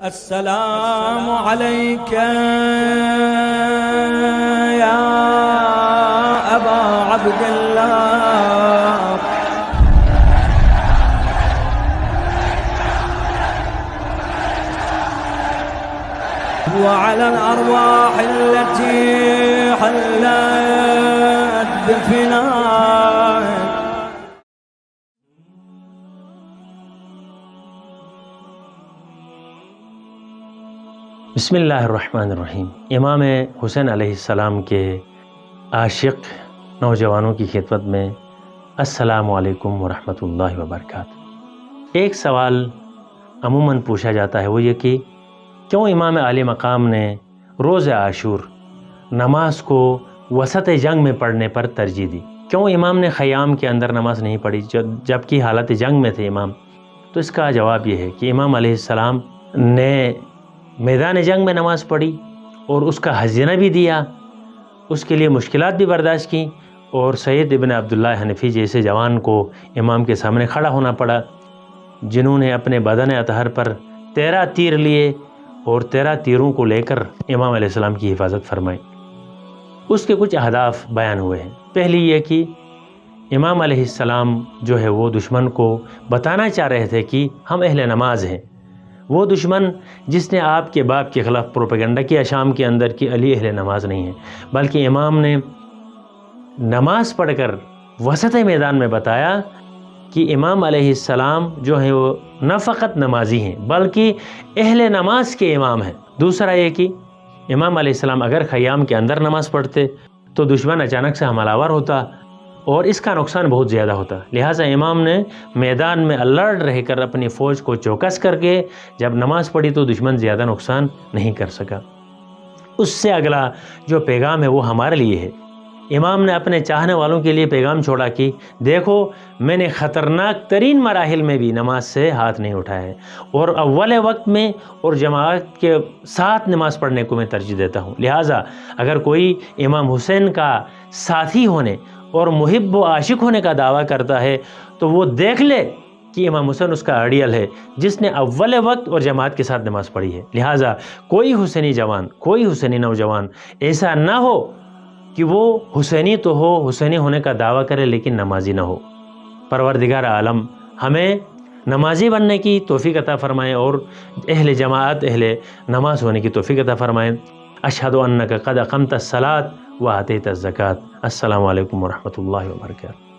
السلام عليك يا أبا عبد الله وعلى الأرواح التي حلت بفنائك. بسم اللہ الرحمن الرحیم. امام حسین علیہ السلام کے عاشق نوجوانوں کی خدمت میں السلام علیکم ورحمۃ اللہ وبرکاتہ. ایک سوال عموماً پوچھا جاتا ہے، وہ یہ کہ کیوں امام عالی مقام نے روز عاشور نماز کو وسط جنگ میں پڑھنے پر ترجیح دی؟ کیوں امام نے خیام کے اندر نماز نہیں پڑھی جبکہ حالت جنگ میں تھے امام؟ تو اس کا جواب یہ ہے کہ امام علیہ السلام نے میدان جنگ میں نماز پڑھی اور اس کا ہزینہ بھی دیا، اس کے لیے مشکلات بھی برداشت کی، اور سید ابن عبداللہ حنفی جیسے جوان کو امام کے سامنے کھڑا ہونا پڑا، جنہوں نے اپنے بدن اطہر پر 13 تیر لیے اور 13 تیروں کو لے کر امام علیہ السلام کی حفاظت فرمائی. اس کے کچھ اہداف بیان ہوئے ہیں. پہلی یہ کہ امام علیہ السلام جو ہے وہ دشمن کو بتانا چاہ رہے تھے کہ ہم اہل نماز ہیں. وہ دشمن جس نے آپ کے باپ کے خلاف پروپیگنڈا کیا شام کے اندر کہ علی اہل نماز نہیں ہے، بلکہ امام نے نماز پڑھ کر وسط میدان میں بتایا کہ امام علیہ السلام جو ہیں وہ نہ فقط نمازی ہیں بلکہ اہل نماز کے امام ہیں. دوسرا یہ کہ امام علیہ السلام اگر خیام کے اندر نماز پڑھتے تو دشمن اچانک سے حملہ آور ہوتا اور اس کا نقصان بہت زیادہ ہوتا. لہٰذا امام نے میدان میں الرٹ رہ کر اپنی فوج کو چوکس کر کے جب نماز پڑھی تو دشمن زیادہ نقصان نہیں کر سکا. اس سے اگلا جو پیغام ہے وہ ہمارے لیے ہے. امام نے اپنے چاہنے والوں کے لیے پیغام چھوڑا کہ دیکھو، میں نے خطرناک ترین مراحل میں بھی نماز سے ہاتھ نہیں اٹھایا ہے، اور اول وقت میں اور جماعت کے ساتھ نماز پڑھنے کو میں ترجیح دیتا ہوں. لہٰذا اگر کوئی امام حسین کا ساتھی ہونے اور محب و عاشق ہونے کا دعویٰ کرتا ہے تو وہ دیکھ لے کہ امام حسین اس کا آئیڈیل ہے جس نے اول وقت اور جماعت کے ساتھ نماز پڑھی ہے. لہٰذا کوئی حسینی جوان، کوئی حسینی نوجوان ایسا نہ ہو کہ وہ حسینی تو ہو، حسینی ہونے کا دعویٰ کرے لیکن نمازی نہ ہو. پروردگار عالم ہمیں نمازی بننے کی توفیق عطا فرمائے اور اہل جماعت، اہل نماز ہونے کی توفیق عطا فرمائے. اشہد انک قد اقمت الصلاۃ وآتیت الزکوٰۃ. السلام علیکم ورحمۃ اللہ وبرکاتہ.